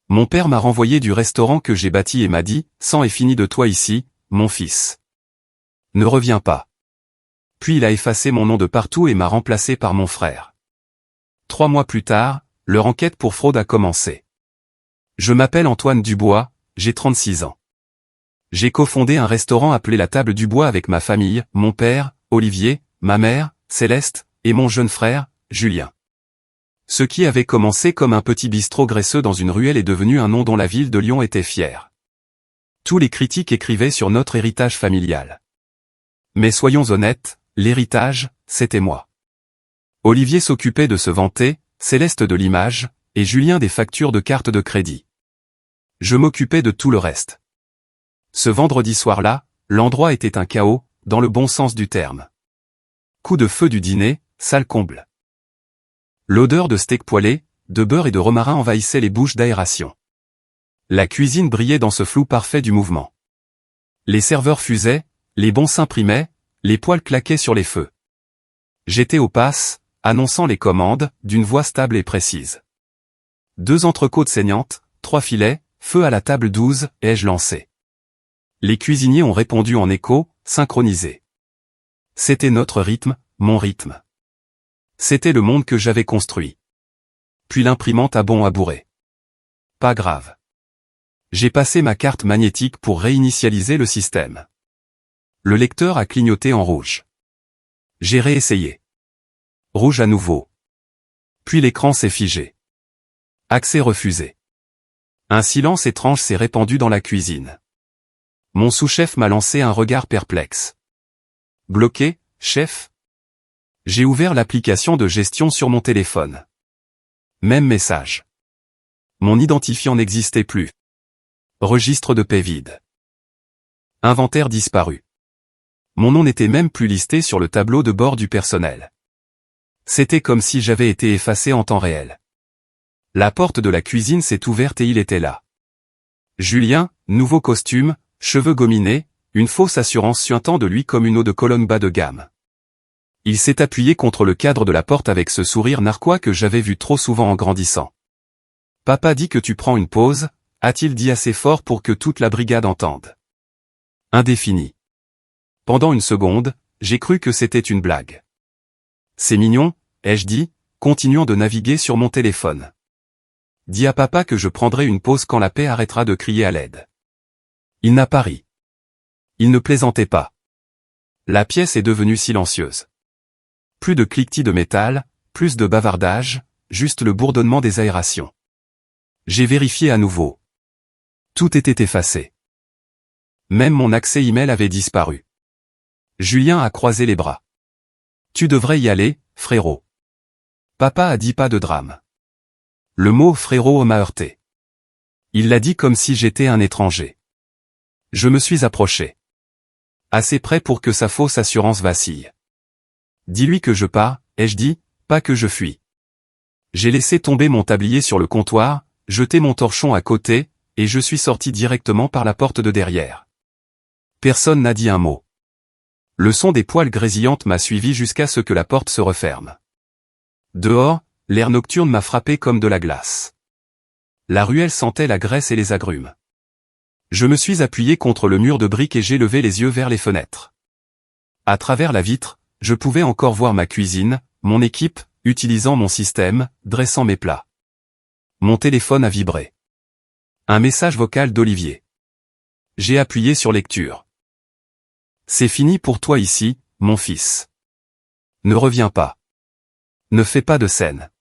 Mon père m'a renvoyé du restaurant que j'ai bâti et m'a dit, « C'en est fini de toi ici, mon fils. Ne reviens pas. » Puis il a effacé mon nom de partout et m'a remplacé par mon frère. 3 mois plus tard, leur enquête pour fraude a commencé. Je m'appelle Antoine Dubois, j'ai 36 ans. J'ai cofondé un restaurant appelé La Table du Bois avec ma famille, mon père, Olivier, ma mère, Céleste, et mon jeune frère, Julien. Ce qui avait commencé comme un petit bistrot graisseux dans une ruelle est devenu un nom dont la ville de Lyon était fière. Tous les critiques écrivaient sur notre héritage familial. Mais soyons honnêtes, l'héritage, c'était moi. Olivier s'occupait de se vanter, Céleste de l'image, et Julien des factures de carte de crédit. Je m'occupais de tout le reste. Ce vendredi soir-là, l'endroit était un chaos, dans le bon sens du terme. Coup de feu du dîner, salle comble. L'odeur de steak poêlé, de beurre et de romarin envahissait les bouches d'aération. La cuisine brillait dans ce flou parfait du mouvement. Les serveurs fusaient, les bons s'imprimaient, les poêles claquaient sur les feux. J'étais aux passes, annonçant les commandes, d'une voix stable et précise. 2 entrecôtes saignantes, 3 filets, feu à la table 12, ai-je lancé. Les cuisiniers ont répondu en écho, synchronisés. C'était notre rythme, mon rythme. C'était le monde que j'avais construit. Puis l'imprimante a bon à bourrer. Pas grave. J'ai passé ma carte magnétique pour réinitialiser le système. Le lecteur a clignoté en rouge. J'ai réessayé. Rouge à nouveau. Puis l'écran s'est figé. Accès refusé. Un silence étrange s'est répandu dans la cuisine. Mon sous-chef m'a lancé un regard perplexe. Bloqué, chef? J'ai ouvert l'application de gestion sur mon téléphone. Même message. Mon identifiant n'existait plus. Registre de paie vide. Inventaire disparu. Mon nom n'était même plus listé sur le tableau de bord du personnel. C'était comme si j'avais été effacé en temps réel. La porte de la cuisine s'est ouverte et il était là. Julien, nouveau costume, cheveux gominés, une fausse assurance suintant de lui comme une eau de colonne bas de gamme. Il s'est appuyé contre le cadre de la porte avec ce sourire narquois que j'avais vu trop souvent en grandissant. « Papa dit que tu prends une pause », a-t-il dit assez fort pour que toute la brigade entende. Indéfini. Pendant une seconde, j'ai cru que c'était une blague. « C'est mignon », ai-je dit, continuant de naviguer sur mon téléphone. « Dis à papa que je prendrai une pause quand la paix arrêtera de crier à l'aide. » Il n'a pas ri. Il ne plaisantait pas. La pièce est devenue silencieuse. Plus de cliquetis de métal, plus de bavardage, juste le bourdonnement des aérations. J'ai vérifié à nouveau. Tout était effacé. Même mon accès email avait disparu. Julien a croisé les bras. Tu devrais y aller, frérot. Papa a dit pas de drame. Le mot frérot m'a heurté. Il l'a dit comme si j'étais un étranger. Je me suis approché. Assez près pour que sa fausse assurance vacille. Dis-lui que je pars, ai-je dit, pas que je fuis. J'ai laissé tomber mon tablier sur le comptoir, jeté mon torchon à côté, et je suis sorti directement par la porte de derrière. Personne n'a dit un mot. Le son des poêles grésillantes m'a suivi jusqu'à ce que la porte se referme. Dehors, l'air nocturne m'a frappé comme de la glace. La ruelle sentait la graisse et les agrumes. Je me suis appuyé contre le mur de briques et j'ai levé les yeux vers les fenêtres. À travers la vitre, je pouvais encore voir ma cuisine, mon équipe, utilisant mon système, dressant mes plats. Mon téléphone a vibré. Un message vocal d'Olivier. J'ai appuyé sur lecture. C'est fini pour toi ici, mon fils. Ne reviens pas. Ne fais pas de scène.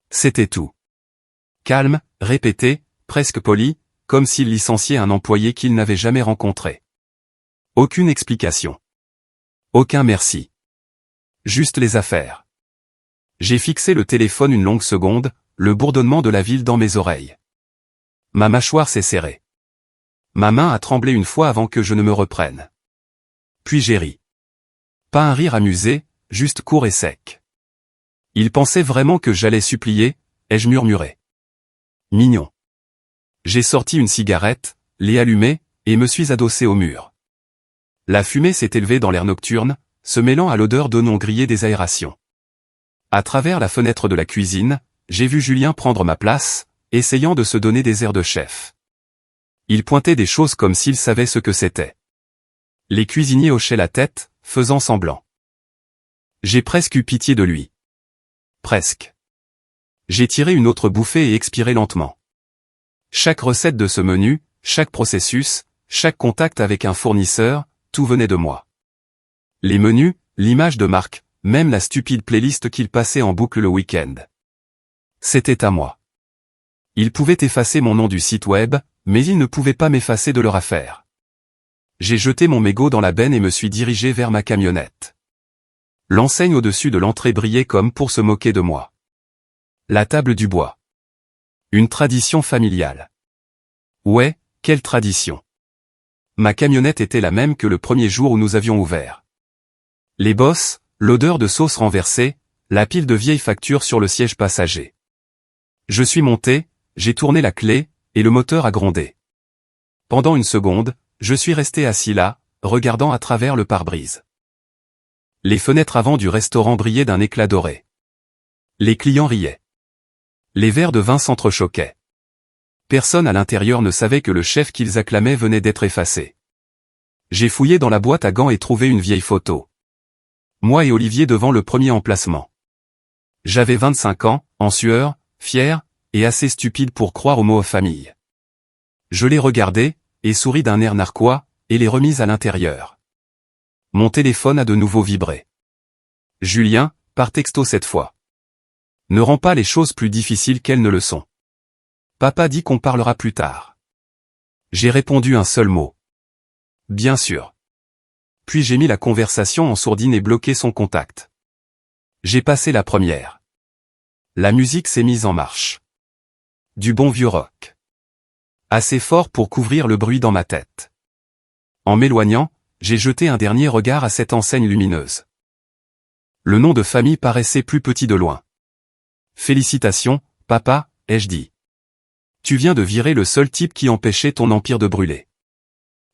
C'était tout. Calme, répété, presque poli, comme s'il licenciait un employé qu'il n'avait jamais rencontré. Aucune explication. Aucun merci. Juste les affaires. J'ai fixé le téléphone une longue seconde, le bourdonnement de la ville dans mes oreilles. Ma mâchoire s'est serrée. Ma main a tremblé une fois avant que je ne me reprenne. Puis j'ai ri. Pas un rire amusé, juste court et sec. Il pensait vraiment que j'allais supplier, ai-je murmuré. Mignon. J'ai sorti une cigarette, l'ai allumée, et me suis adossé au mur. La fumée s'est élevée dans l'air nocturne, se mêlant à l'odeur d'oignon grillé des aérations. À travers la fenêtre de la cuisine, j'ai vu Julien prendre ma place, essayant de se donner des airs de chef. Il pointait des choses comme s'il savait ce que c'était. Les cuisiniers hochaient la tête, faisant semblant. J'ai presque eu pitié de lui. Presque. J'ai tiré une autre bouffée et expiré lentement. Chaque recette de ce menu, chaque processus, chaque contact avec un fournisseur, tout venait de moi. Les menus, l'image de marque, même la stupide playlist qu'il passait en boucle le week-end. C'était à moi. Il pouvait effacer mon nom du site web, mais il ne pouvait pas m'effacer de leur affaire. J'ai jeté mon mégot dans la benne et me suis dirigé vers ma camionnette. L'enseigne au-dessus de l'entrée brillait comme pour se moquer de moi. La table du bois. Une tradition familiale. Ouais, quelle tradition. Ma camionnette était la même que le premier jour où nous avions ouvert. Les bosses, l'odeur de sauce renversée, la pile de vieilles factures sur le siège passager. Je suis monté, j'ai tourné la clé, et le moteur a grondé. Pendant une seconde, je suis resté assis là, regardant à travers le pare-brise. Les fenêtres avant du restaurant brillaient d'un éclat doré. Les clients riaient. Les verres de vin s'entrechoquaient. Personne à l'intérieur ne savait que le chef qu'ils acclamaient venait d'être effacé. J'ai fouillé dans la boîte à gants et trouvé une vieille photo. Moi et Olivier devant le premier emplacement. J'avais 25 ans, en sueur, fier, et assez stupide pour croire au mot famille. Je l'ai regardé, et souri d'un air narquois, et l'ai remise à l'intérieur. Mon téléphone a de nouveau vibré. Julien, par texto cette fois. Ne rends pas les choses plus difficiles qu'elles ne le sont. Papa dit qu'on parlera plus tard. J'ai répondu un seul mot. Bien sûr. Puis j'ai mis la conversation en sourdine et bloqué son contact. J'ai passé la première. La musique s'est mise en marche. Du bon vieux rock. Assez fort pour couvrir le bruit dans ma tête. En m'éloignant, j'ai jeté un dernier regard à cette enseigne lumineuse. Le nom de famille paraissait plus petit de loin. Félicitations, papa, ai-je dit. Tu viens de virer le seul type qui empêchait ton empire de brûler.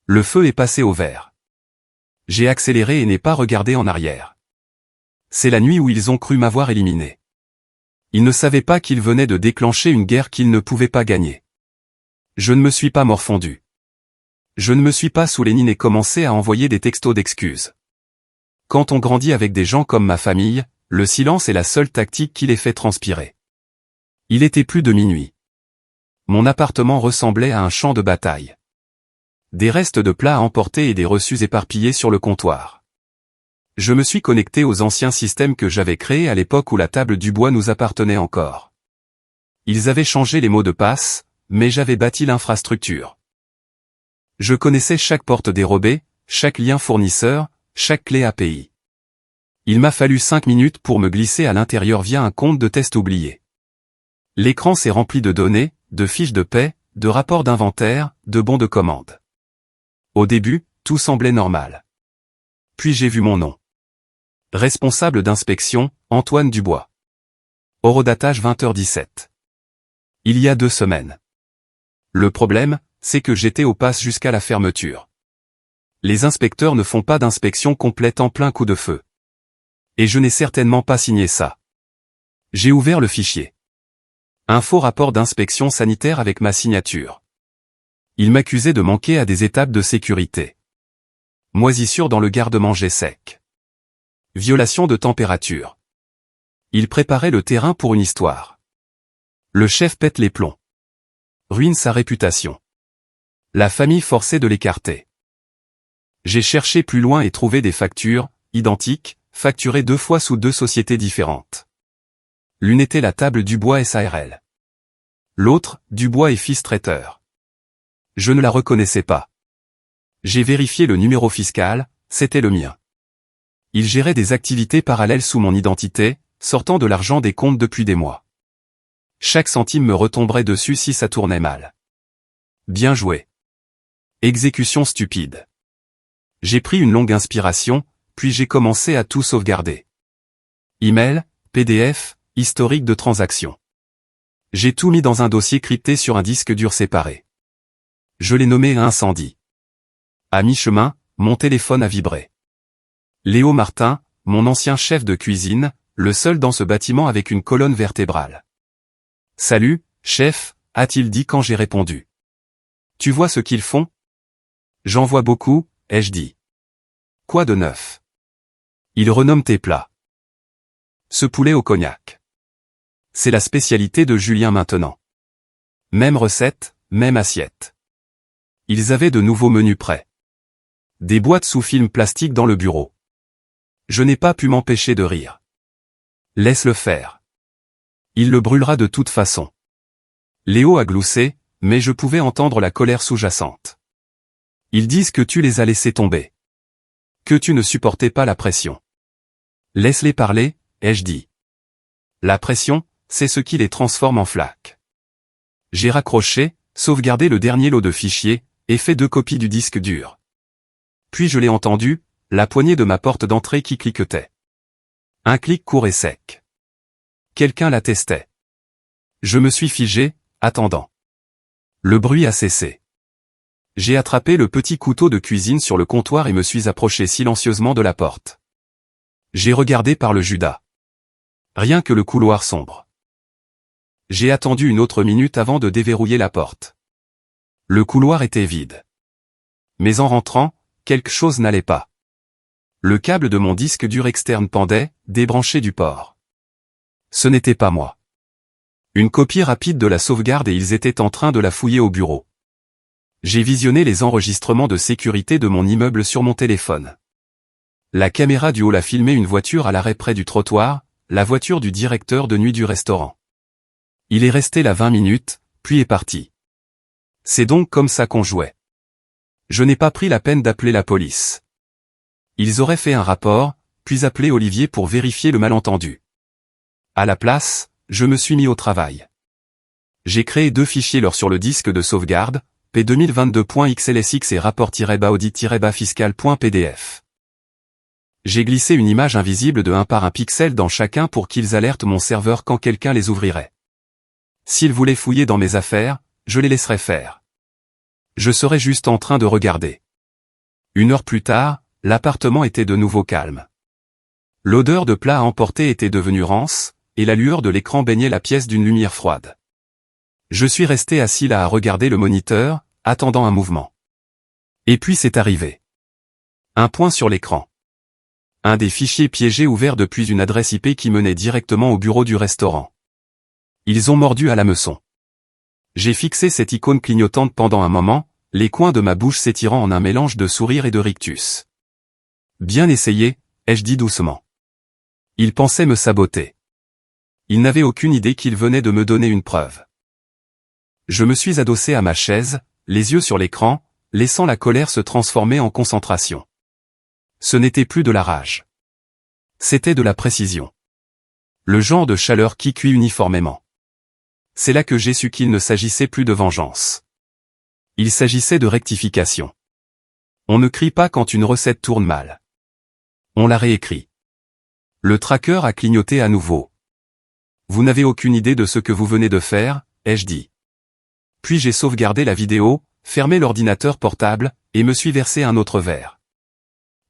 Le feu est passé au vert. J'ai accéléré et n'ai pas regardé en arrière. C'est la nuit où ils ont cru m'avoir éliminé. Ils ne savaient pas qu'ils venaient de déclencher une guerre qu'ils ne pouvaient pas gagner. Je ne me suis pas morfondu. Je ne me suis pas souléniné et commencé à envoyer des textos d'excuses. Quand on grandit avec des gens comme ma famille, le silence est la seule tactique qui les fait transpirer. Il était plus de minuit. Mon appartement ressemblait à un champ de bataille. Des restes de plats à emporter et des reçus éparpillés sur le comptoir. Je me suis connecté aux anciens systèmes que j'avais créés à l'époque où la table du bois nous appartenait encore. Ils avaient changé les mots de passe, mais j'avais bâti l'infrastructure. Je connaissais chaque porte dérobée, chaque lien fournisseur, chaque clé API. Il m'a fallu 5 minutes pour me glisser à l'intérieur via un compte de test oublié. L'écran s'est rempli de données, de fiches de paie, de rapports d'inventaire, de bons de commande. Au début, tout semblait normal. Puis j'ai vu mon nom. Responsable d'inspection, Antoine Dubois. Horodatage 20h17. Il y a 2 semaines. Le problème, c'est que j'étais au pass jusqu'à la fermeture. Les inspecteurs ne font pas d'inspection complète en plein coup de feu. Et je n'ai certainement pas signé ça. J'ai ouvert le fichier. Un faux rapport d'inspection sanitaire avec ma signature. Il m'accusait de manquer à des étapes de sécurité. Moisissure dans le garde-manger sec. Violation de température. Il préparait le terrain pour une histoire. Le chef pète les plombs. Ruine sa réputation. La famille forcée de l'écarter. J'ai cherché plus loin et trouvé des factures, identiques, facturées 2 fois sous 2 sociétés différentes. L'une était la table Dubois SARL. L'autre, Dubois et Fils Traiteur. Je ne la reconnaissais pas. J'ai vérifié le numéro fiscal, c'était le mien. Il gérait des activités parallèles sous mon identité, sortant de l'argent des comptes depuis des mois. Chaque centime me retomberait dessus si ça tournait mal. Bien joué. Exécution stupide. J'ai pris une longue inspiration, puis j'ai commencé à tout sauvegarder. Email, PDF, historique de transactions. J'ai tout mis dans un dossier crypté sur un disque dur séparé. Je l'ai nommé incendie. À mi-chemin, mon téléphone a vibré. Léo Martin, mon ancien chef de cuisine, le seul dans ce bâtiment avec une colonne vertébrale. Salut, chef, a-t-il dit quand j'ai répondu. Tu vois ce qu'ils font? J'en vois beaucoup, ai-je dit. Quoi de neuf? Ils renomment tes plats. Ce poulet au cognac. C'est la spécialité de Julien maintenant. Même recette, même assiette. Ils avaient de nouveaux menus prêts. Des boîtes sous film plastique dans le bureau. Je n'ai pas pu m'empêcher de rire. Laisse-le faire. Il le brûlera de toute façon. Léo a gloussé, mais je pouvais entendre la colère sous-jacente. Ils disent que tu les as laissés tomber. Que tu ne supportais pas la pression. Laisse-les parler, ai-je dit. La pression, c'est ce qui les transforme en flaques. J'ai raccroché, sauvegardé le dernier lot de fichiers, et fait 2 copies du disque dur. Puis je l'ai entendu, la poignée de ma porte d'entrée qui cliquetait. Un clic court et sec. Quelqu'un la testait. Je me suis figé, attendant. Le bruit a cessé. J'ai attrapé le petit couteau de cuisine sur le comptoir et me suis approché silencieusement de la porte. J'ai regardé par le Judas. Rien que le couloir sombre. J'ai attendu une autre minute avant de déverrouiller la porte. Le couloir était vide. Mais en rentrant, quelque chose n'allait pas. Le câble de mon disque dur externe pendait, débranché du port. Ce n'était pas moi. Une copie rapide de la sauvegarde et ils étaient en train de la fouiller au bureau. J'ai visionné les enregistrements de sécurité de mon immeuble sur mon téléphone. La caméra du hall a filmé une voiture à l'arrêt près du trottoir, la voiture du directeur de nuit du restaurant. Il est resté là 20 minutes, puis est parti. C'est donc comme ça qu'on jouait. Je n'ai pas pris la peine d'appeler la police. Ils auraient fait un rapport, puis appelé Olivier pour vérifier le malentendu. À la place, je me suis mis au travail. J'ai créé 2 fichiers lors sur le disque de sauvegarde, P2022.xlsx et rapport-audit-fiscal.pdf. J'ai glissé une image invisible de 1 par 1 pixel dans chacun pour qu'ils alertent mon serveur quand quelqu'un les ouvrirait. S'ils voulaient fouiller dans mes affaires, je les laisserais faire. Je serais juste en train de regarder. 1 heure plus tard, l'appartement était de nouveau calme. L'odeur de plat à emporter était devenue rance, et la lueur de l'écran baignait la pièce d'une lumière froide. Je suis resté assis là à regarder le moniteur, attendant un mouvement. Et puis c'est arrivé. Un point sur l'écran. Un des fichiers piégés ouverts depuis une adresse IP qui menait directement au bureau du restaurant. Ils ont mordu à l'hameçon. J'ai fixé cette icône clignotante pendant un moment, les coins de ma bouche s'étirant en un mélange de sourire et de rictus. Bien essayé, ai-je dit doucement. Ils pensaient me saboter. Ils n'avaient aucune idée qu'ils venaient de me donner une preuve. Je me suis adossé à ma chaise, les yeux sur l'écran, laissant la colère se transformer en concentration. Ce n'était plus de la rage. C'était de la précision. Le genre de chaleur qui cuit uniformément. C'est là que j'ai su qu'il ne s'agissait plus de vengeance. Il s'agissait de rectification. On ne crie pas quand une recette tourne mal. On la réécrit. Le tracker a clignoté à nouveau. Vous n'avez aucune idée de ce que vous venez de faire, ai-je dit. Puis j'ai sauvegardé la vidéo, fermé l'ordinateur portable, et me suis versé un autre verre.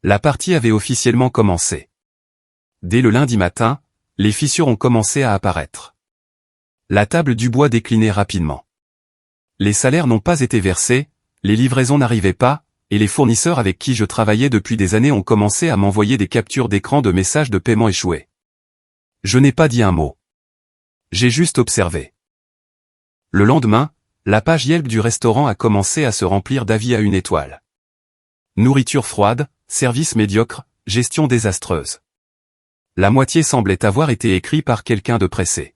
La partie avait officiellement commencé. Dès le lundi matin, les fissures ont commencé à apparaître. La table du bois déclinait rapidement. Les salaires n'ont pas été versés, les livraisons n'arrivaient pas, et les fournisseurs avec qui je travaillais depuis des années ont commencé à m'envoyer des captures d'écran de messages de paiement échoués. Je n'ai pas dit un mot. J'ai juste observé. Le lendemain, la page Yelp du restaurant a commencé à se remplir d'avis à 1 étoile. Nourriture froide, service médiocre, gestion désastreuse. La moitié semblait avoir été écrit par quelqu'un de pressé.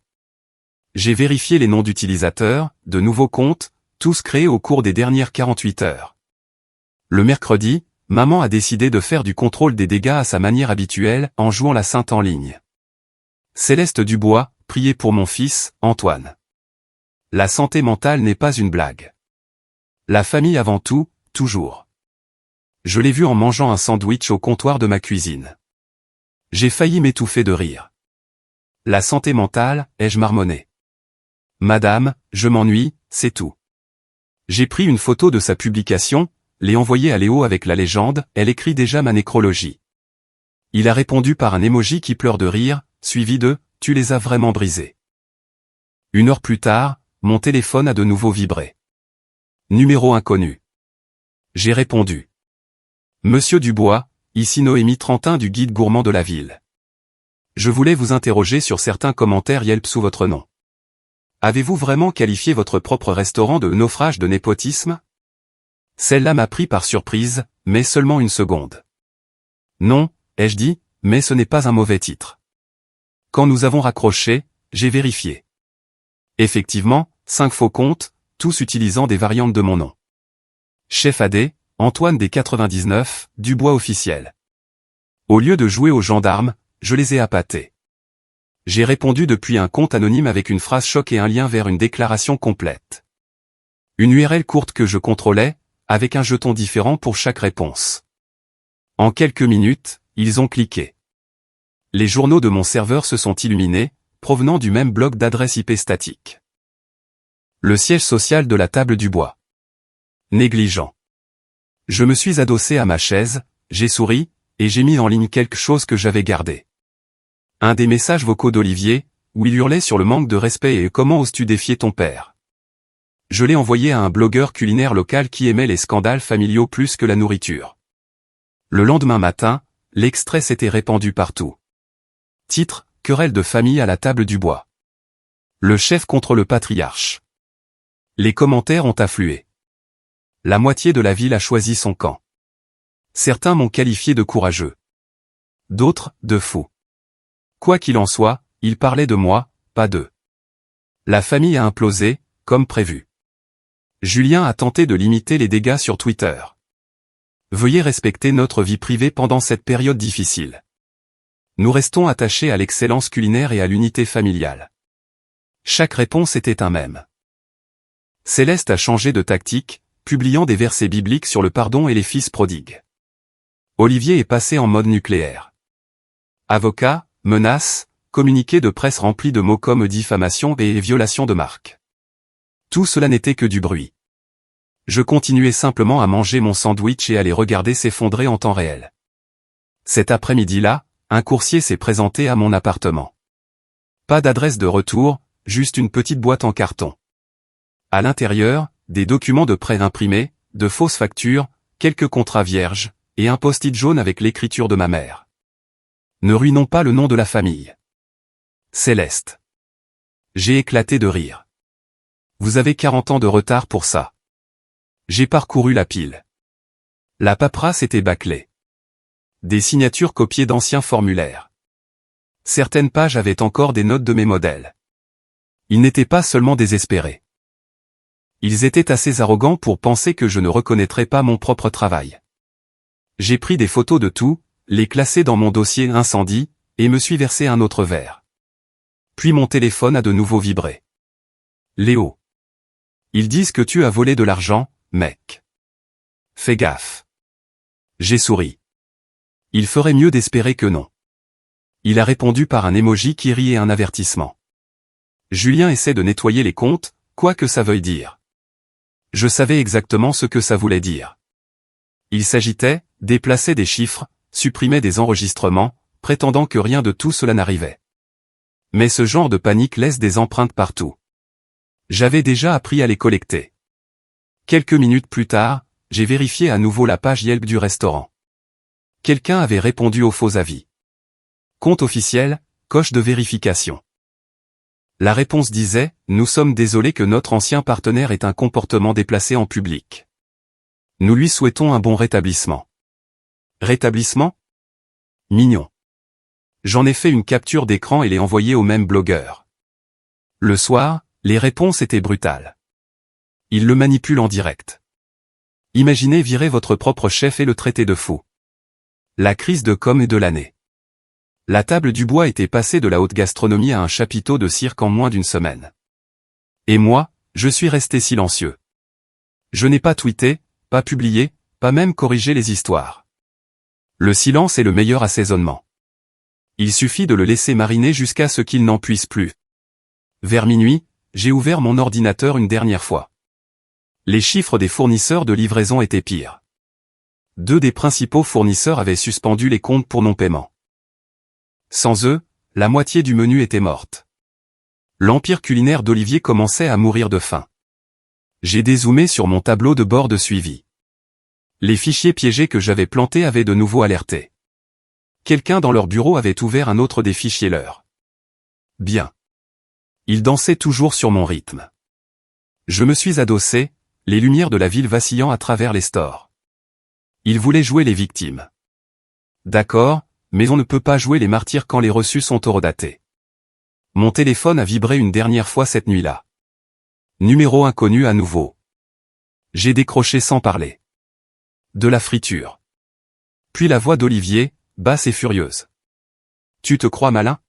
J'ai vérifié les noms d'utilisateurs, de nouveaux comptes, tous créés au cours des dernières 48 heures. Le mercredi, maman a décidé de faire du contrôle des dégâts à sa manière habituelle en jouant la sainte en ligne. Céleste Dubois, priez pour mon fils, Antoine. La santé mentale n'est pas une blague. La famille avant tout, toujours. Je l'ai vu en mangeant un sandwich au comptoir de ma cuisine. J'ai failli m'étouffer de rire. La santé mentale, ai-je marmonné. Madame, je m'ennuie, c'est tout. J'ai pris une photo de sa publication, l'ai envoyée à Léo avec la légende, elle écrit déjà ma nécrologie. Il a répondu par un emoji qui pleure de rire, suivi de, tu les as vraiment brisés. 1 heure plus tard, mon téléphone a de nouveau vibré. Numéro inconnu. J'ai répondu. Monsieur Dubois, ici Noémie Trentin du guide gourmand de la ville. Je voulais vous interroger sur certains commentaires Yelp sous votre nom. Avez-vous vraiment qualifié votre propre restaurant de naufrage de népotisme? Celle-là m'a pris par surprise, mais seulement une seconde. Non, ai-je dit, mais ce n'est pas un mauvais titre. Quand nous avons raccroché, j'ai vérifié. Effectivement, 5 faux comptes, tous utilisant des variantes de mon nom. Chef AD, Antoine des 99, Dubois officiel. Au lieu de jouer aux gendarmes, je les ai appâtés. J'ai répondu depuis un compte anonyme avec une phrase choc et un lien vers une déclaration complète. Une URL courte que je contrôlais, avec un jeton différent pour chaque réponse. En quelques minutes, ils ont cliqué. Les journaux de mon serveur se sont illuminés, provenant du même bloc d'adresse IP statique. Le siège social de la table du bois. Négligent. Je me suis adossé à ma chaise, j'ai souri, et j'ai mis en ligne quelque chose que j'avais gardé. Un des messages vocaux d'Olivier, où il hurlait sur le manque de respect et comment oses-tu défier ton père. Je l'ai envoyé à un blogueur culinaire local qui aimait les scandales familiaux plus que la nourriture. Le lendemain matin, l'extrait s'était répandu partout. Titre, querelle de famille à la table du bois. Le chef contre le patriarche. Les commentaires ont afflué. La moitié de la ville a choisi son camp. Certains m'ont qualifié de courageux. D'autres, de fou. Quoi qu'il en soit, ils parlaient de moi, pas d'eux. La famille a implosé, comme prévu. Julien a tenté de limiter les dégâts sur Twitter. Veuillez respecter notre vie privée pendant cette période difficile. Nous restons attachés à l'excellence culinaire et à l'unité familiale. Chaque réponse était un mème. Céleste a changé de tactique, publiant des versets bibliques sur le pardon et les fils prodigues. Olivier est passé en mode nucléaire. Avocats, menaces, communiqués de presse remplis de mots comme diffamation et violation de marque. Tout cela n'était que du bruit. Je continuais simplement à manger mon sandwich et à les regarder s'effondrer en temps réel. Cet après-midi-là, un coursier s'est présenté à mon appartement. Pas d'adresse de retour, juste une petite boîte en carton. À l'intérieur, des documents de prêt imprimés, de fausses factures, quelques contrats vierges, et un post-it jaune avec l'écriture de ma mère. Ne ruinons pas le nom de la famille. Céleste. J'ai éclaté de rire. Vous avez 40 ans de retard pour ça. J'ai parcouru la pile. La paperasse était bâclée. Des signatures copiées d'anciens formulaires. Certaines pages avaient encore des notes de mes modèles. Ils n'étaient pas seulement désespérés. Ils étaient assez arrogants pour penser que je ne reconnaîtrais pas mon propre travail. J'ai pris des photos de tout, les classées dans mon dossier incendie, et me suis versé un autre verre. Puis mon téléphone a de nouveau vibré. Léo. Ils disent que tu as volé de l'argent, mec. Fais gaffe. J'ai souri. Il ferait mieux d'espérer que non. Il a répondu par un emoji qui rit et un avertissement. Julien essaie de nettoyer les comptes, quoi que ça veuille dire. Je savais exactement ce que ça voulait dire. Il s'agitait, déplaçait des chiffres, supprimait des enregistrements, prétendant que rien de tout cela n'arrivait. Mais ce genre de panique laisse des empreintes partout. J'avais déjà appris à les collecter. Quelques minutes plus tard, j'ai vérifié à nouveau la page Yelp du restaurant. Quelqu'un avait répondu aux faux avis. Compte officiel, coche de vérification. La réponse disait « Nous sommes désolés que notre ancien partenaire ait un comportement déplacé en public. Nous lui souhaitons un bon rétablissement. » Rétablissement? Mignon. J'en ai fait une capture d'écran et l'ai envoyée au même blogueur. Le soir, les réponses étaient brutales. Il le manipule en direct. Imaginez virer votre propre chef et le traiter de fou. La crise de com' de l'année. La table du bois était passée de la haute gastronomie à un chapiteau de cirque en moins d'une semaine. Et moi, je suis resté silencieux. Je n'ai pas tweeté, pas publié, pas même corrigé les histoires. Le silence est le meilleur assaisonnement. Il suffit de le laisser mariner jusqu'à ce qu'il n'en puisse plus. Vers minuit, j'ai ouvert mon ordinateur une dernière fois. Les chiffres des fournisseurs de livraison étaient pires. 2 des principaux fournisseurs avaient suspendu les comptes pour non-paiement. Sans eux, la moitié du menu était morte. L'empire culinaire d'Olivier commençait à mourir de faim. J'ai dézoomé sur mon tableau de bord de suivi. Les fichiers piégés que j'avais plantés avaient de nouveau alerté. Quelqu'un dans leur bureau avait ouvert un autre des fichiers leurs. Bien. Ils dansaient toujours sur mon rythme. Je me suis adossé, les lumières de la ville vacillant à travers les stores. Ils voulaient jouer les victimes. D'accord, mais on ne peut pas jouer les martyrs quand les reçus sont horodatés. Mon téléphone a vibré une dernière fois cette nuit-là. Numéro inconnu à nouveau. J'ai décroché sans parler. De la friture. Puis la voix d'Olivier, basse et furieuse. Tu te crois malin?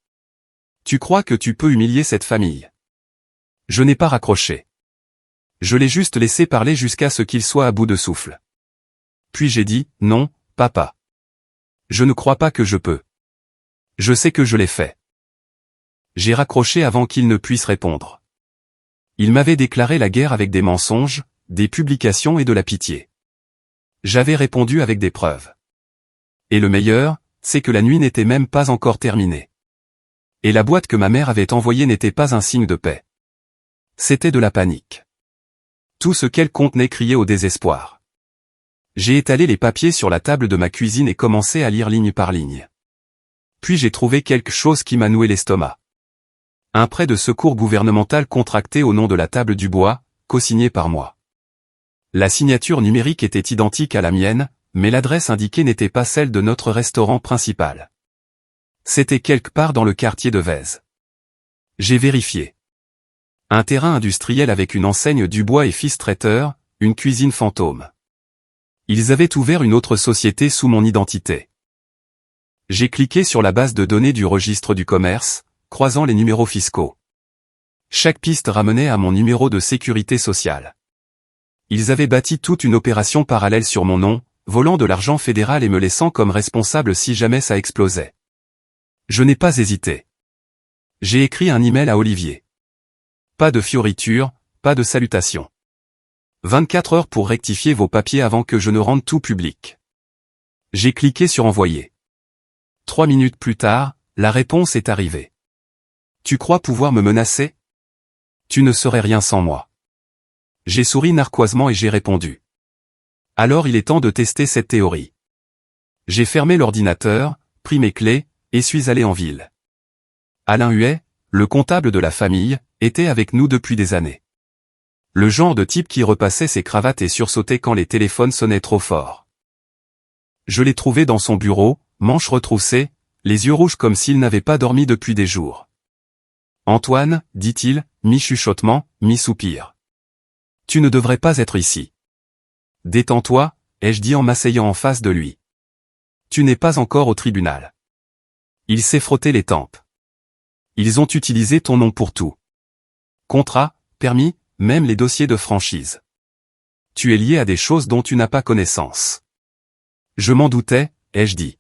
Tu crois que tu peux humilier cette famille? Je n'ai pas raccroché. Je l'ai juste laissé parler jusqu'à ce qu'il soit à bout de souffle. Puis j'ai dit, non, papa. Je ne crois pas que je peux. Je sais que je l'ai fait. J'ai raccroché avant qu'il ne puisse répondre. Il m'avait déclaré la guerre avec des mensonges, des publications et de la pitié. J'avais répondu avec des preuves. Et le meilleur, c'est que la nuit n'était même pas encore terminée. Et la boîte que ma mère avait envoyée n'était pas un signe de paix. C'était de la panique. Tout ce qu'elle contenait criait au désespoir. J'ai étalé les papiers sur la table de ma cuisine et commencé à lire ligne par ligne. Puis j'ai trouvé quelque chose qui m'a noué l'estomac. Un prêt de secours gouvernemental contracté au nom de la table du bois, co-signé par moi. La signature numérique était identique à la mienne, mais l'adresse indiquée n'était pas celle de notre restaurant principal. C'était quelque part dans le quartier de Vèze. J'ai vérifié. Un terrain industriel avec une enseigne Dubois et Fils traiteur, une cuisine fantôme. Ils avaient ouvert une autre société sous mon identité. J'ai cliqué sur la base de données du registre du commerce, croisant les numéros fiscaux. Chaque piste ramenait à mon numéro de sécurité sociale. Ils avaient bâti toute une opération parallèle sur mon nom, volant de l'argent fédéral et me laissant comme responsable si jamais ça explosait. Je n'ai pas hésité. J'ai écrit un email à Olivier. Pas de fioriture, pas de salutation. 24 heures pour rectifier vos papiers avant que je ne rende tout public. J'ai cliqué sur envoyer. 3 minutes plus tard, la réponse est arrivée. Tu crois pouvoir me menacer? Tu ne serais rien sans moi. J'ai souri narquoisement et j'ai répondu. Alors il est temps de tester cette théorie. J'ai fermé l'ordinateur, pris mes clés, et suis allé en ville. Alain Huet, le comptable de la famille, était avec nous depuis des années. Le genre de type qui repassait ses cravates et sursautait quand les téléphones sonnaient trop fort. Je l'ai trouvé dans son bureau, manches retroussées, les yeux rouges comme s'il n'avait pas dormi depuis des jours. Antoine, dit-il, mi-chuchotement, mi-soupir. Tu ne devrais pas être ici. Détends-toi, ai-je dit en m'asseyant en face de lui. Tu n'es pas encore au tribunal. Il s'est frotté les tempes. Ils ont utilisé ton nom pour tout. Contrat, permis, même les dossiers de franchise. Tu es lié à des choses dont tu n'as pas connaissance. Je m'en doutais, ai-je dit.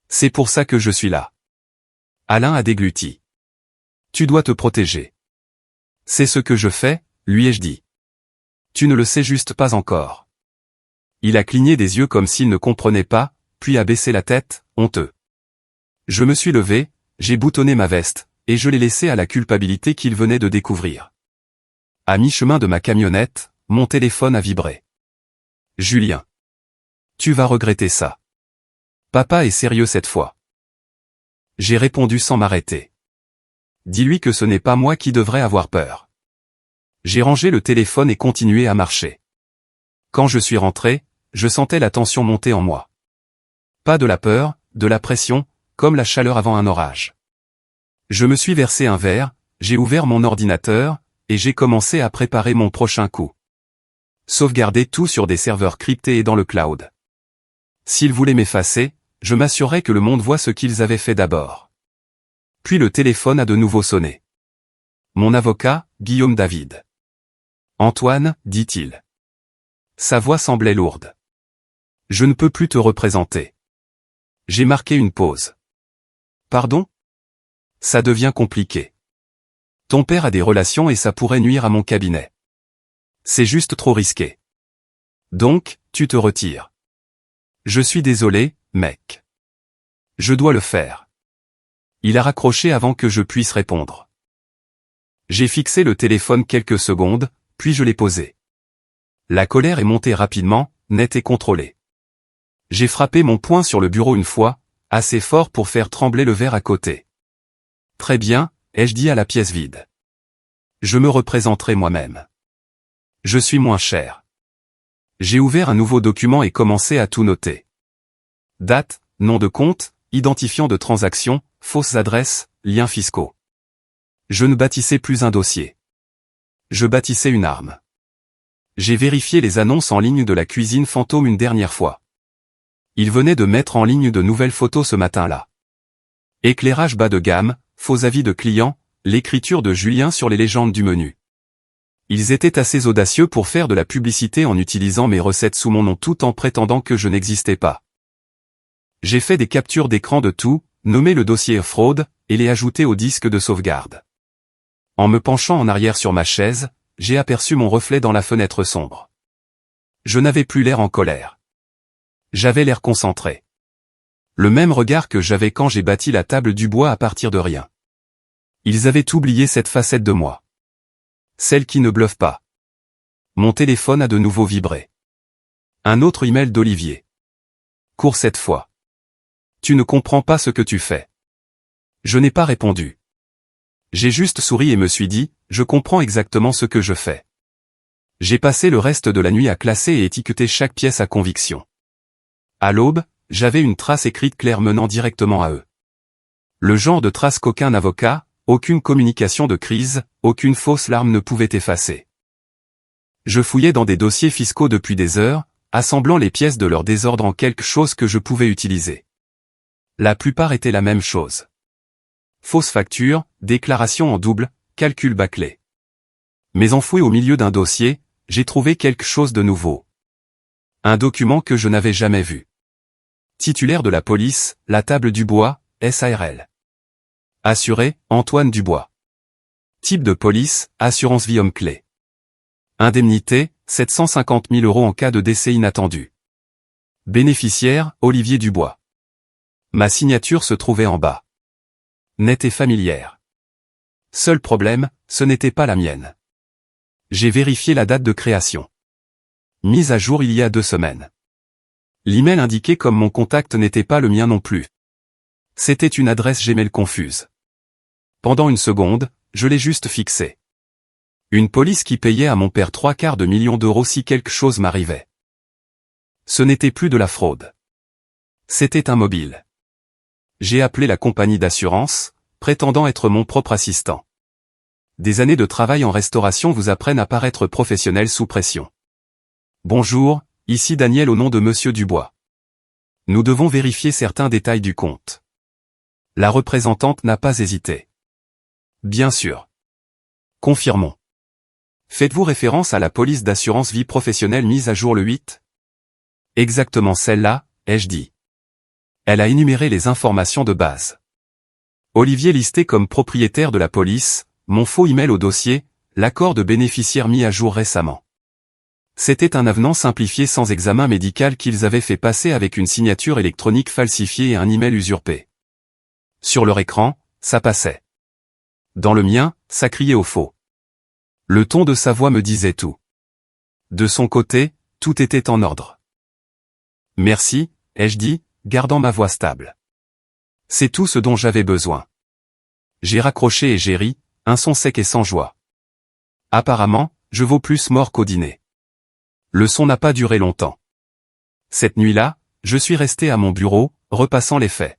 C'est pour ça que je suis là. Alain a dégluti. Tu dois te protéger. C'est ce que je fais, lui ai-je dit. Tu ne le sais juste pas encore. Il a cligné des yeux comme s'il ne comprenait pas, puis a baissé la tête, honteux. Je me suis levé, j'ai boutonné ma veste, et je l'ai laissé à la culpabilité qu'il venait de découvrir. À mi-chemin de ma camionnette, mon téléphone a vibré. Julien. Tu vas regretter ça. Papa est sérieux cette fois. J'ai répondu sans m'arrêter. Dis-lui que ce n'est pas moi qui devrais avoir peur. J'ai rangé le téléphone et continué à marcher. Quand je suis rentré, je sentais la tension monter en moi. Pas de la peur, de la pression, comme la chaleur avant un orage. Je me suis versé un verre, j'ai ouvert mon ordinateur, et j'ai commencé à préparer mon prochain coup. Sauvegarder tout sur des serveurs cryptés et dans le cloud. S'ils voulaient m'effacer, je m'assurerais que le monde voit ce qu'ils avaient fait d'abord. Puis le téléphone a de nouveau sonné. Mon avocat, Guillaume David. Antoine, dit-il. Sa voix semblait lourde. Je ne peux plus te représenter. J'ai marqué une pause. Pardon? Ça devient compliqué. Ton père a des relations et ça pourrait nuire à mon cabinet. C'est juste trop risqué. Donc, tu te retires. Je suis désolé, mec. Je dois le faire. Il a raccroché avant que je puisse répondre. J'ai fixé le téléphone quelques secondes, puis je l'ai posé. La colère est montée rapidement, nette et contrôlée. J'ai frappé mon poing sur le bureau une fois, assez fort pour faire trembler le verre à côté. Très bien, ai-je dit à la pièce vide. Je me représenterai moi-même. Je suis moins cher. J'ai ouvert un nouveau document et commencé à tout noter. Date, nom de compte, identifiant de transaction, fausses adresses, liens fiscaux. Je ne bâtissais plus un dossier. Je bâtissais une arme. J'ai vérifié les annonces en ligne de la cuisine fantôme une dernière fois. Ils venaient de mettre en ligne de nouvelles photos ce matin-là. Éclairage bas de gamme, faux avis de clients, l'écriture de Julien sur les légendes du menu. Ils étaient assez audacieux pour faire de la publicité en utilisant mes recettes sous mon nom tout en prétendant que je n'existais pas. J'ai fait des captures d'écran de tout, nommé le dossier fraude, et les ajouté au disque de sauvegarde. En me penchant en arrière sur ma chaise, j'ai aperçu mon reflet dans la fenêtre sombre. Je n'avais plus l'air en colère. J'avais l'air concentré. Le même regard que j'avais quand j'ai bâti la table du bois à partir de rien. Ils avaient oublié cette facette de moi. Celle qui ne bluffe pas. Mon téléphone a de nouveau vibré. Un autre email d'Olivier. Cours cette fois. Tu ne comprends pas ce que tu fais. Je n'ai pas répondu. J'ai juste souri et me suis dit, je comprends exactement ce que je fais. J'ai passé le reste de la nuit à classer et étiqueter chaque pièce à conviction. À l'aube, j'avais une trace écrite claire menant directement à eux. Le genre de trace qu'aucun avocat, aucune communication de crise, aucune fausse larme ne pouvait effacer. Je fouillais dans des dossiers fiscaux depuis des heures, assemblant les pièces de leur désordre en quelque chose que je pouvais utiliser. La plupart étaient la même chose. Fausses factures, déclarations en double, calcul bâclé. Mais enfoui au milieu d'un dossier, j'ai trouvé quelque chose de nouveau. Un document que je n'avais jamais vu. Titulaire de la police, la table du bois, SARL. Assuré, Antoine Dubois. Type de police, assurance vie homme clé. Indemnité, 750 000 € en cas de décès inattendu. Bénéficiaire, Olivier Dubois. Ma signature se trouvait en bas. Nette et familière. Seul problème, ce n'était pas la mienne. J'ai vérifié la date de création. Mise à jour il y a 2 semaines. L'email indiqué comme mon contact n'était pas le mien non plus. C'était une adresse Gmail confuse. Pendant une seconde, je l'ai juste fixée. Une police qui payait à mon père 3/4 de million d'euros si quelque chose m'arrivait. Ce n'était plus de la fraude. C'était un mobile. J'ai appelé la compagnie d'assurance, prétendant être mon propre assistant. Des années de travail en restauration vous apprennent à paraître professionnel sous pression. Bonjour, ici Daniel au nom de Monsieur Dubois. Nous devons vérifier certains détails du compte. La représentante n'a pas hésité. Bien sûr. Confirmons. Faites-vous référence à la police d'assurance vie professionnelle mise à jour le 8 ? Exactement celle-là, ai-je dit. Elle a énuméré les informations de base. Olivier listé comme propriétaire de la police, mon faux email au dossier, l'accord de bénéficiaire mis à jour récemment. C'était un avenant simplifié sans examen médical qu'ils avaient fait passer avec une signature électronique falsifiée et un email usurpé. Sur leur écran, ça passait. Dans le mien, ça criait au faux. Le ton de sa voix me disait tout. De son côté, tout était en ordre. Merci, ai-je dit, gardant ma voix stable. C'est tout ce dont j'avais besoin. J'ai raccroché et j'ai ri, un son sec et sans joie. Apparemment, je vaux plus mort qu'au dîner. Le son n'a pas duré longtemps. Cette nuit-là, je suis resté à mon bureau, repassant les faits.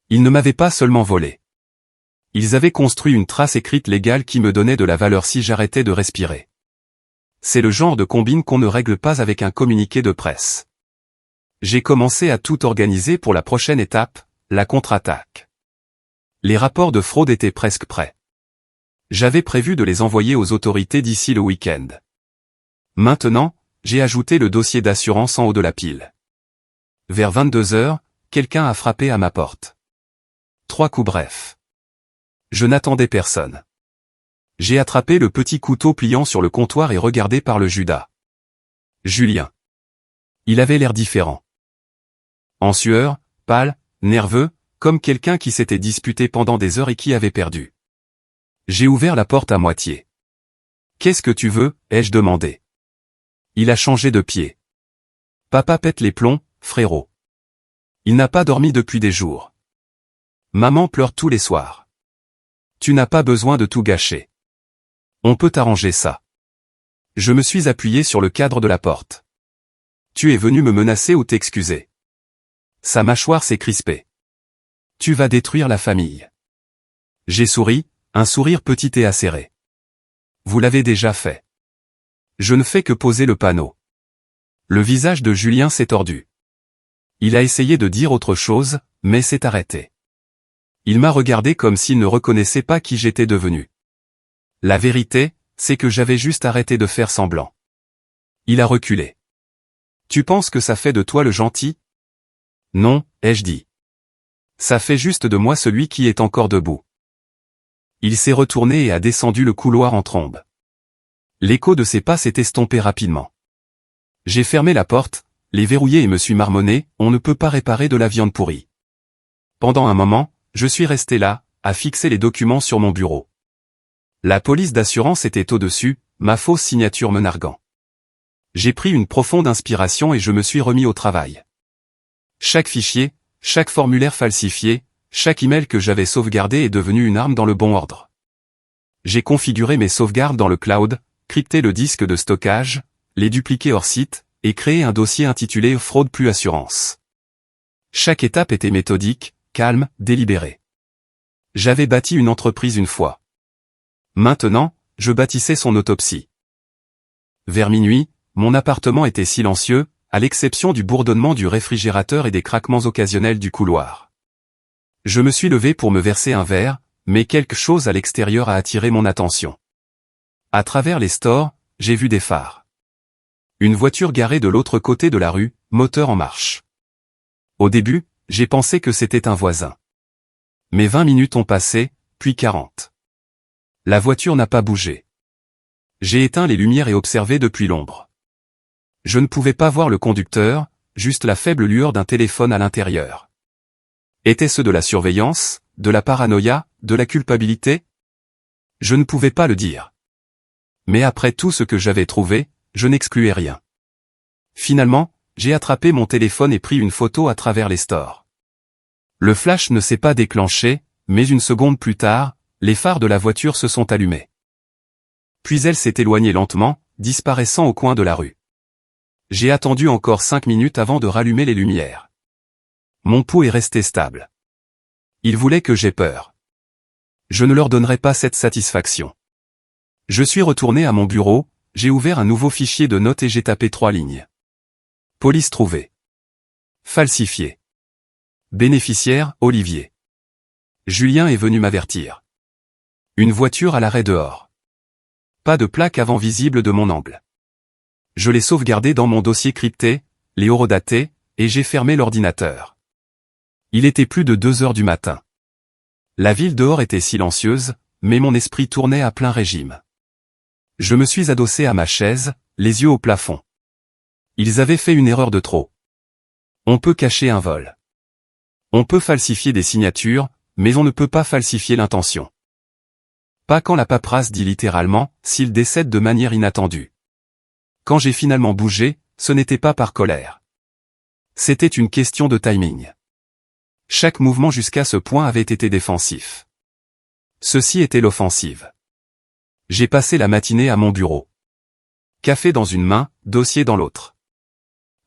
Ils ne m'avaient pas seulement volé. Ils avaient construit une trace écrite légale qui me donnait de la valeur si j'arrêtais de respirer. C'est le genre de combine qu'on ne règle pas avec un communiqué de presse. J'ai commencé à tout organiser pour la prochaine étape, la contre-attaque. Les rapports de fraude étaient presque prêts. J'avais prévu de les envoyer aux autorités d'ici le week-end. Maintenant, j'ai ajouté le dossier d'assurance en haut de la pile. Vers 22 heures, quelqu'un a frappé à ma porte. 3 coups brefs. Je n'attendais personne. J'ai attrapé le petit couteau pliant sur le comptoir et regardé par le Judas. Julien. Il avait l'air différent. En sueur, pâle, nerveux, comme quelqu'un qui s'était disputé pendant des heures et qui avait perdu. J'ai ouvert la porte à moitié. « Qu'est-ce que tu veux ?» ai-je demandé. Il a changé de pied. « Papa pète les plombs, frérot. Il n'a pas dormi depuis des jours. Maman pleure tous les soirs. Tu n'as pas besoin de tout gâcher. On peut arranger ça. » Je me suis appuyé sur le cadre de la porte. « Tu es venu me menacer ou t'excuser ?» Sa mâchoire s'est crispée. « Tu vas détruire la famille. » J'ai souri, un sourire petit et acéré. « Vous l'avez déjà fait. » Je ne fais que poser le panneau. Le visage de Julien s'est tordu. Il a essayé de dire autre chose, mais s'est arrêté. Il m'a regardé comme s'il ne reconnaissait pas qui j'étais devenu. La vérité, c'est que j'avais juste arrêté de faire semblant. Il a reculé. « Tu penses que ça fait de toi le gentil ? » « Non, » ai-je dit. « Ça fait juste de moi celui qui est encore debout. » Il s'est retourné et a descendu le couloir en trombe. L'écho de ses pas s'est estompé rapidement. J'ai fermé la porte, les verrouillé et me suis marmonné, on ne peut pas réparer de la viande pourrie. Pendant un moment, je suis resté là, à fixer les documents sur mon bureau. La police d'assurance était au-dessus, ma fausse signature me narguant. J'ai pris une profonde inspiration et je me suis remis au travail. Chaque fichier, chaque formulaire falsifié, chaque email que j'avais sauvegardé est devenu une arme dans le bon ordre. J'ai configuré mes sauvegardes dans le cloud, crypté le disque de stockage, les dupliqué hors site, et créé un dossier intitulé « Fraude plus assurance ». Chaque étape était méthodique, calme, délibérée. J'avais bâti une entreprise une fois. Maintenant, je bâtissais son autopsie. Vers minuit, mon appartement était silencieux, à l'exception du bourdonnement du réfrigérateur et des craquements occasionnels du couloir. Je me suis levé pour me verser un verre, mais quelque chose à l'extérieur a attiré mon attention. À travers les stores, j'ai vu des phares. Une voiture garée de l'autre côté de la rue, moteur en marche. Au début, j'ai pensé que c'était un voisin. Mais 20 minutes ont passé, puis 40. La voiture n'a pas bougé. J'ai éteint les lumières et observé depuis l'ombre. Je ne pouvais pas voir le conducteur, juste la faible lueur d'un téléphone à l'intérieur. Était-ce de la surveillance, de la paranoïa, de la culpabilité? Je ne pouvais pas le dire. Mais après tout ce que j'avais trouvé, je n'excluais rien. Finalement, j'ai attrapé mon téléphone et pris une photo à travers les stores. Le flash ne s'est pas déclenché, mais une seconde plus tard, les phares de la voiture se sont allumés. Puis elle s'est éloignée lentement, disparaissant au coin de la rue. J'ai attendu encore 5 minutes avant de rallumer les lumières. Mon pouls est resté stable. Ils voulaient que j'aie peur. Je ne leur donnerai pas cette satisfaction. Je suis retourné à mon bureau, j'ai ouvert un nouveau fichier de notes et j'ai tapé 3 lignes. Police trouvée. Falsifié. Bénéficiaire, Olivier. Julien est venu m'avertir. Une voiture à l'arrêt dehors. Pas de plaque avant visible de mon angle. Je l'ai sauvegardé dans mon dossier crypté, les horodaté, et j'ai fermé l'ordinateur. Il était plus de 2 heures du matin. La ville dehors était silencieuse, mais mon esprit tournait à plein régime. Je me suis adossé à ma chaise, les yeux au plafond. Ils avaient fait une erreur de trop. On peut cacher un vol. On peut falsifier des signatures, mais on ne peut pas falsifier l'intention. Pas quand la paperasse dit littéralement, s'il décède de manière inattendue. Quand j'ai finalement bougé, ce n'était pas par colère. C'était une question de timing. Chaque mouvement jusqu'à ce point avait été défensif. Ceci était l'offensive. J'ai passé la matinée à mon bureau. Café dans une main, dossier dans l'autre.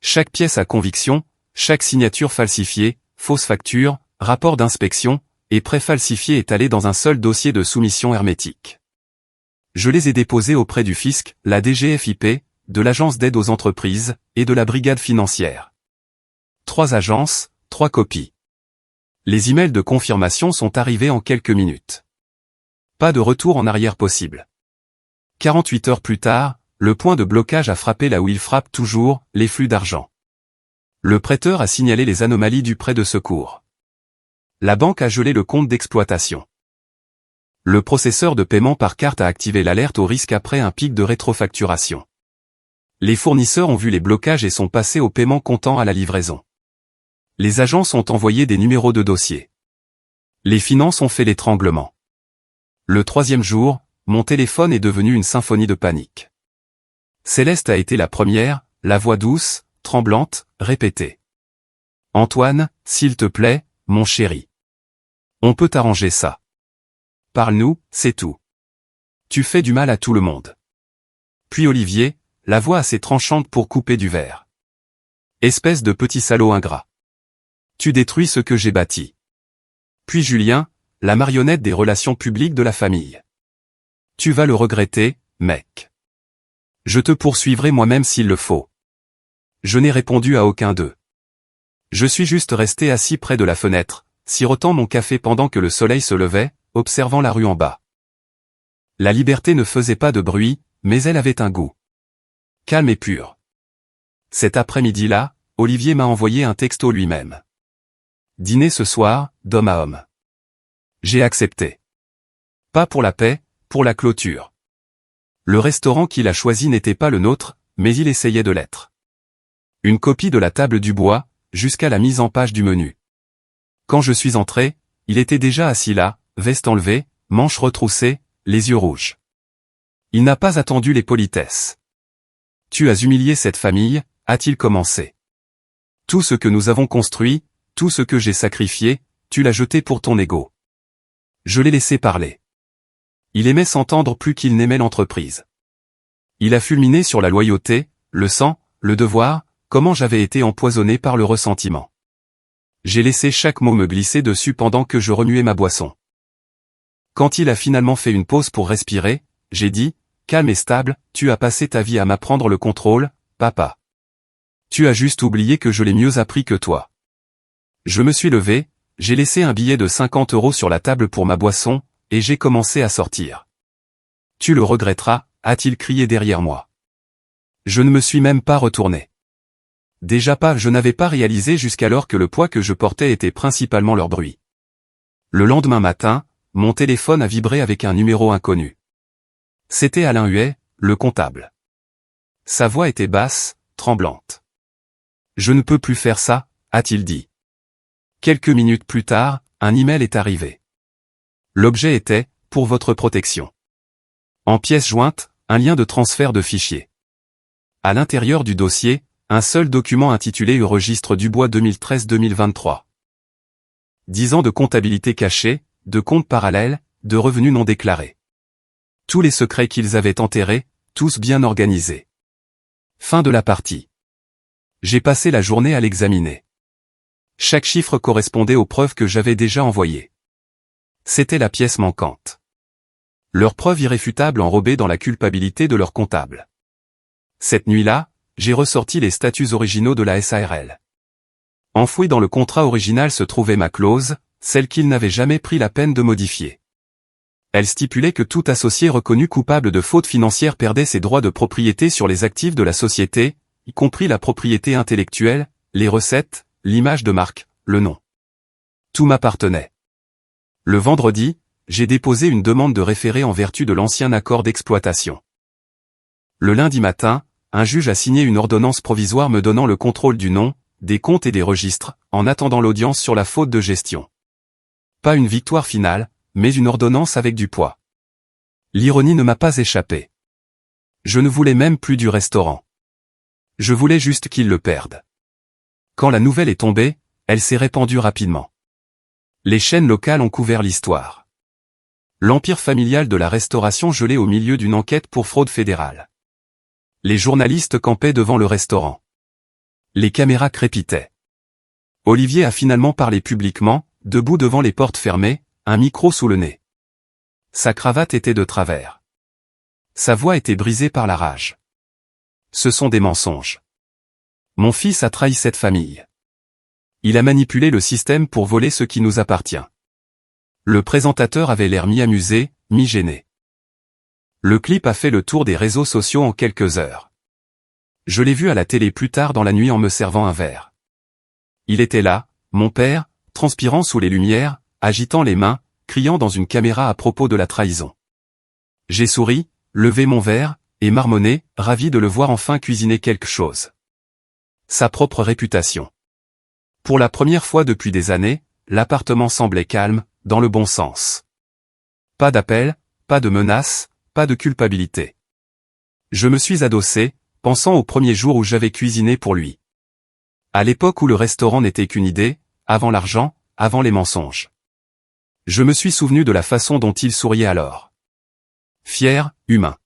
Chaque pièce à conviction, chaque signature falsifiée, fausse facture, rapport d'inspection, et prêt falsifié étalé dans un seul dossier de soumission hermétique. Je les ai déposés auprès du fisc, la DGFiP, de l'Agence d'aide aux entreprises, et de la Brigade financière. 3 agences, 3 copies. Les emails de confirmation sont arrivés en quelques minutes. Pas de retour en arrière possible. 48 heures plus tard, le point de blocage a frappé là où il frappe toujours, les flux d'argent. Le prêteur a signalé les anomalies du prêt de secours. La banque a gelé le compte d'exploitation. Le processeur de paiement par carte a activé l'alerte au risque après un pic de rétrofacturation. Les fournisseurs ont vu les blocages et sont passés au paiement comptant à la livraison. Les agences ont envoyé des numéros de dossier. Les finances ont fait l'étranglement. Le troisième jour, mon téléphone est devenu une symphonie de panique. Céleste a été la première, la voix douce, tremblante, répétée. Antoine, s'il te plaît, mon chéri. On peut arranger ça. Parle-nous, c'est tout. Tu fais du mal à tout le monde. Puis Olivier, la voix assez tranchante pour couper du verre. Espèce de petit salaud ingrat. Tu détruis ce que j'ai bâti. Puis Julien, la marionnette des relations publiques de la famille. Tu vas le regretter, mec. Je te poursuivrai moi-même s'il le faut. Je n'ai répondu à aucun d'eux. Je suis juste resté assis près de la fenêtre, sirotant mon café pendant que le soleil se levait, observant la rue en bas. La liberté ne faisait pas de bruit, mais elle avait un goût. Calme et pur. Cet après-midi-là, Olivier m'a envoyé un texto lui-même. Dîner ce soir, d'homme à homme. J'ai accepté. Pas pour la paix, pour la clôture. Le restaurant qu'il a choisi n'était pas le nôtre, mais il essayait de l'être. Une copie de la table du bois, jusqu'à la mise en page du menu. Quand je suis entré, il était déjà assis là, veste enlevée, manches retroussées, les yeux rouges. Il n'a pas attendu les politesses. Tu as humilié cette famille, a-t-il commencé. Tout ce que nous avons construit, tout ce que j'ai sacrifié, tu l'as jeté pour ton ego. Je l'ai laissé parler. Il aimait s'entendre plus qu'il n'aimait l'entreprise. Il a fulminé sur la loyauté, le sang, le devoir, comment j'avais été empoisonné par le ressentiment. J'ai laissé chaque mot me glisser dessus pendant que je remuais ma boisson. Quand il a finalement fait une pause pour respirer, j'ai dit, calme et stable, tu as passé ta vie à m'apprendre le contrôle, papa. Tu as juste oublié que je l'ai mieux appris que toi. Je me suis levé, j'ai laissé un billet de 50 € sur la table pour ma boisson, et j'ai commencé à sortir. Tu le regretteras, a-t-il crié derrière moi. Je ne me suis même pas retourné. Déjà pas, je n'avais pas réalisé jusqu'alors que le poids que je portais était principalement leur bruit. Le lendemain matin, mon téléphone a vibré avec un numéro inconnu. C'était Alain Huet, le comptable. Sa voix était basse, tremblante. Je ne peux plus faire ça, a-t-il dit. Quelques minutes plus tard, un email est arrivé. L'objet était, pour votre protection. En pièce jointe, un lien de transfert de fichiers. À l'intérieur du dossier, un seul document intitulé Registre du bois 2013-2023. 10 ans de comptabilité cachée, de comptes parallèles, de revenus non déclarés. Tous les secrets qu'ils avaient enterrés, tous bien organisés. Fin de la partie. J'ai passé la journée à l'examiner. Chaque chiffre correspondait aux preuves que j'avais déjà envoyées. C'était la pièce manquante. Leur preuve irréfutable enrobée dans la culpabilité de leur comptable. Cette nuit-là, j'ai ressorti les statuts originaux de la SARL. Enfouie dans le contrat original se trouvait ma clause, celle qu'ils n'avaient jamais pris la peine de modifier. Elle stipulait que tout associé reconnu coupable de faute financière perdait ses droits de propriété sur les actifs de la société, y compris la propriété intellectuelle, les recettes, l'image de marque, le nom. Tout m'appartenait. Le vendredi, j'ai déposé une demande de référé en vertu de l'ancien accord d'exploitation. Le lundi matin, un juge a signé une ordonnance provisoire me donnant le contrôle du nom, des comptes et des registres, en attendant l'audience sur la faute de gestion. Pas une victoire finale, mais une ordonnance avec du poids. L'ironie ne m'a pas échappé. Je ne voulais même plus du restaurant. Je voulais juste qu'ils le perdent. Quand la nouvelle est tombée, elle s'est répandue rapidement. Les chaînes locales ont couvert l'histoire. L'empire familial de la restauration gelé au milieu d'une enquête pour fraude fédérale. Les journalistes campaient devant le restaurant. Les caméras crépitaient. Olivier a finalement parlé publiquement, debout devant les portes fermées, un micro sous le nez. Sa cravate était de travers. Sa voix était brisée par la rage. Ce sont des mensonges. Mon fils a trahi cette famille. Il a manipulé le système pour voler ce qui nous appartient. Le présentateur avait l'air mi-amusé, mi-gêné. Le clip a fait le tour des réseaux sociaux en quelques heures. Je l'ai vu à la télé plus tard dans la nuit en me servant un verre. Il était là, mon père, transpirant sous les lumières, agitant les mains, criant dans une caméra à propos de la trahison. J'ai souri, levé mon verre, et marmonné, ravi de le voir enfin cuisiner quelque chose. Sa propre réputation. Pour la première fois depuis des années, l'appartement semblait calme, dans le bon sens. Pas d'appel, pas de menace, pas de culpabilité. Je me suis adossé, pensant au premier jour où j'avais cuisiné pour lui. À l'époque où le restaurant n'était qu'une idée, avant l'argent, avant les mensonges. Je me suis souvenu de la façon dont il souriait alors. Fier, humain.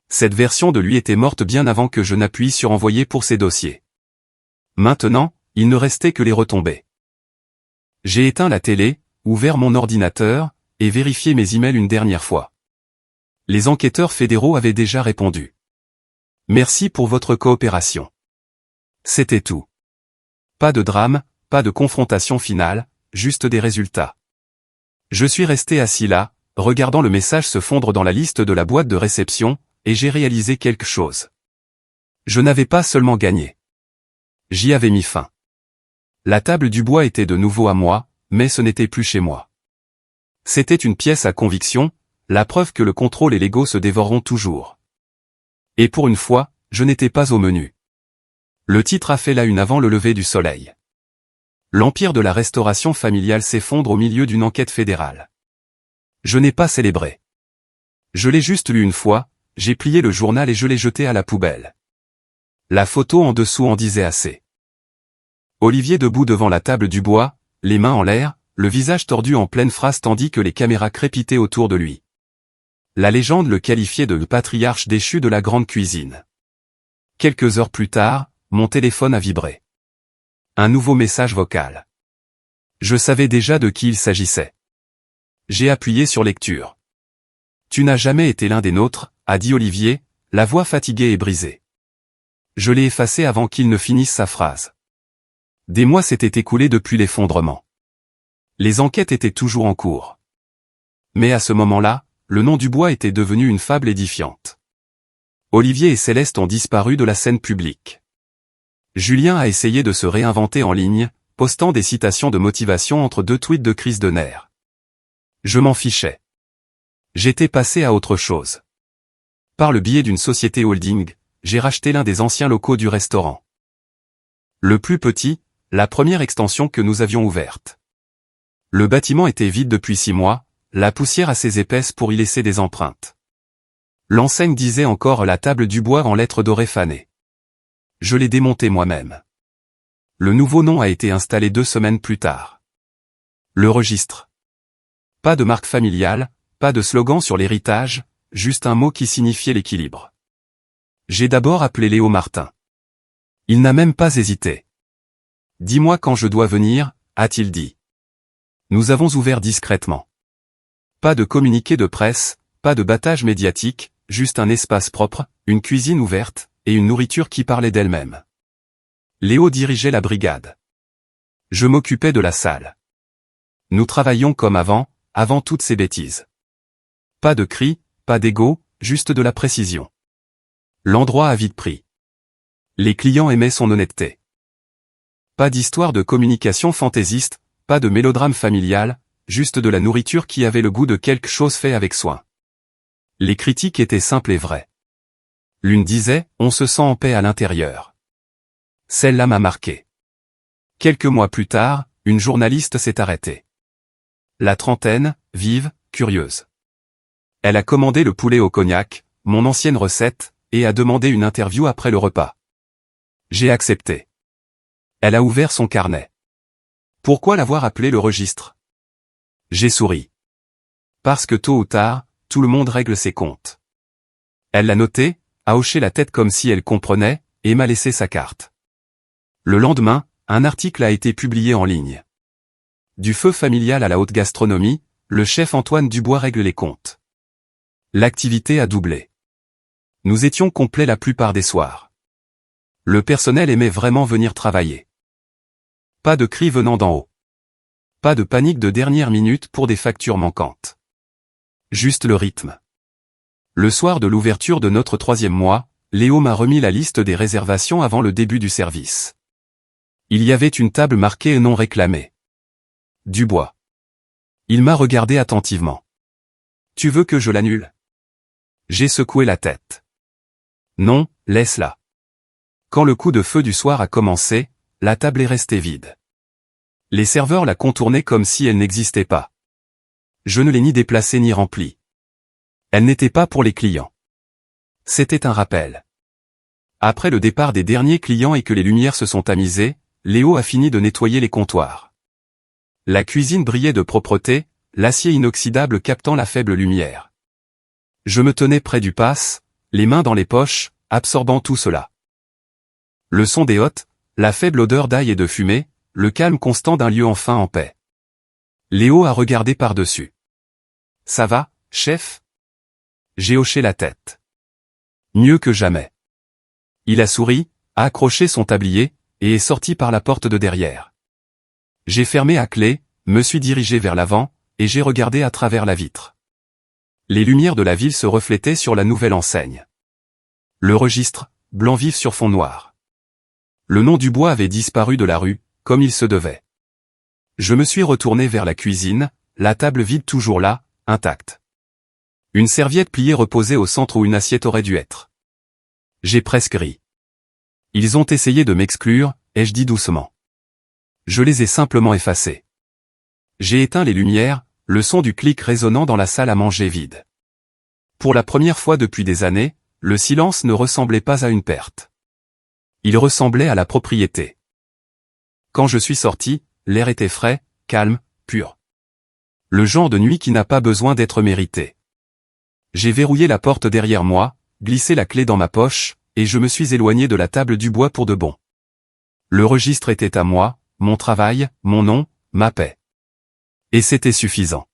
Cette version de lui était morte bien avant que je n'appuie sur envoyer pour ses dossiers. Maintenant, il ne restait que les retombées. J'ai éteint la télé, ouvert mon ordinateur, et vérifié mes emails une dernière fois. Les enquêteurs fédéraux avaient déjà répondu. Merci pour votre coopération. C'était tout. Pas de drame, pas de confrontation finale, juste des résultats. Je suis resté assis là, regardant le message se fondre dans la liste de la boîte de réception, et j'ai réalisé quelque chose. Je n'avais pas seulement gagné. J'y avais mis fin. La table du bois était de nouveau à moi, mais ce n'était plus chez moi. C'était une pièce à conviction, la preuve que le contrôle et l'ego se dévoreront toujours. Et pour une fois, je n'étais pas au menu. Le titre a fait la une avant le lever du soleil. L'empire de la restauration familiale s'effondre au milieu d'une enquête fédérale. Je n'ai pas célébré. Je l'ai juste lu une fois, j'ai plié le journal et je l'ai jeté à la poubelle. La photo en dessous en disait assez. Olivier debout devant la table du bois, les mains en l'air, le visage tordu en pleine phrase tandis que les caméras crépitaient autour de lui. La légende le qualifiait de patriarche déchu de la grande cuisine. Quelques heures plus tard, mon téléphone a vibré. Un nouveau message vocal. Je savais déjà de qui il s'agissait. J'ai appuyé sur lecture. Tu n'as jamais été l'un des nôtres, a dit Olivier, la voix fatiguée et brisée. Je l'ai effacé avant qu'il ne finisse sa phrase. Des mois s'étaient écoulés depuis l'effondrement. Les enquêtes étaient toujours en cours. Mais à ce moment-là, le nom du bois était devenu une fable édifiante. Olivier et Céleste ont disparu de la scène publique. Julien a essayé de se réinventer en ligne, postant des citations de motivation entre deux tweets de crise de nerfs. Je m'en fichais. J'étais passé à autre chose. Par le biais d'une société holding, j'ai racheté l'un des anciens locaux du restaurant. Le plus petit, la première extension que nous avions ouverte. Le bâtiment était vide depuis 6 mois, la poussière assez épaisse pour y laisser des empreintes. L'enseigne disait encore la table du bois en lettres dorées fanées. Je l'ai démonté moi-même. Le nouveau nom a été installé 2 semaines plus tard. Le registre. Pas de marque familiale, pas de slogan sur l'héritage, juste un mot qui signifiait l'équilibre. J'ai d'abord appelé Léo Martin. Il n'a même pas hésité. Dis-moi quand je dois venir, a-t-il dit. Nous avons ouvert discrètement. Pas de communiqué de presse, pas de battage médiatique, juste un espace propre, une cuisine ouverte, et une nourriture qui parlait d'elle-même. Léo dirigeait la brigade. Je m'occupais de la salle. Nous travaillions comme avant toutes ces bêtises. Pas de cris, pas d'ego, juste de la précision. L'endroit a vite pris. Les clients aimaient son honnêteté. Pas d'histoire de communication fantaisiste, pas de mélodrame familial, juste de la nourriture qui avait le goût de quelque chose fait avec soin. Les critiques étaient simples et vraies. L'une disait, on se sent en paix à l'intérieur. Celle-là m'a marqué. Quelques mois plus tard, une journaliste s'est arrêtée. La trentaine, vive, curieuse. Elle a commandé le poulet au cognac, mon ancienne recette, et a demandé une interview après le repas. J'ai accepté. Elle a ouvert son carnet. Pourquoi l'avoir appelé le registre? J'ai souri. Parce que tôt ou tard, tout le monde règle ses comptes. Elle l'a noté, a hoché la tête comme si elle comprenait, et m'a laissé sa carte. Le lendemain, un article a été publié en ligne. Du feu familial à la haute gastronomie, le chef Antoine Dubois règle les comptes. L'activité a doublé. Nous étions complets la plupart des soirs. Le personnel aimait vraiment venir travailler. Pas de cris venant d'en haut. Pas de panique de dernière minute pour des factures manquantes. Juste le rythme. Le soir de l'ouverture de notre 3e mois, Léo m'a remis la liste des réservations avant le début du service. Il y avait une table marquée non réclamée. Dubois. Il m'a regardé attentivement. Tu veux que je l'annule? J'ai secoué la tête. Non, laisse-la. Quand le coup de feu du soir a commencé, la table est restée vide. Les serveurs la contournaient comme si elle n'existait pas. Je ne l'ai ni déplacée ni remplie. Elle n'était pas pour les clients. C'était un rappel. Après le départ des derniers clients et que les lumières se sont tamisées, Léo a fini de nettoyer les comptoirs. La cuisine brillait de propreté, l'acier inoxydable captant la faible lumière. Je me tenais près du passe, les mains dans les poches, absorbant tout cela. Le son des hôtes, la faible odeur d'ail et de fumée, le calme constant d'un lieu enfin en paix. Léo a regardé par-dessus. « Ça va, chef ?» J'ai hoché la tête. Mieux que jamais. Il a souri, a accroché son tablier, et est sorti par la porte de derrière. J'ai fermé à clé, me suis dirigé vers l'avant, et j'ai regardé à travers la vitre. Les lumières de la ville se reflétaient sur la nouvelle enseigne. Le registre, blanc vif sur fond noir. Le nom du bois avait disparu de la rue, comme il se devait. Je me suis retourné vers la cuisine, la table vide toujours là, intacte. Une serviette pliée reposait au centre où une assiette aurait dû être. J'ai presque ri. Ils ont essayé de m'exclure, ai-je dit doucement. Je les ai simplement effacés. J'ai éteint les lumières, le son du clic résonnant dans la salle à manger vide. Pour la première fois depuis des années, le silence ne ressemblait pas à une perte. Il ressemblait à la propriété. Quand je suis sorti, l'air était frais, calme, pur. Le genre de nuit qui n'a pas besoin d'être mérité. J'ai verrouillé la porte derrière moi, glissé la clé dans ma poche, et je me suis éloigné de la table du bois pour de bon. Le registre était à moi, mon travail, mon nom, ma paix. Et c'était suffisant.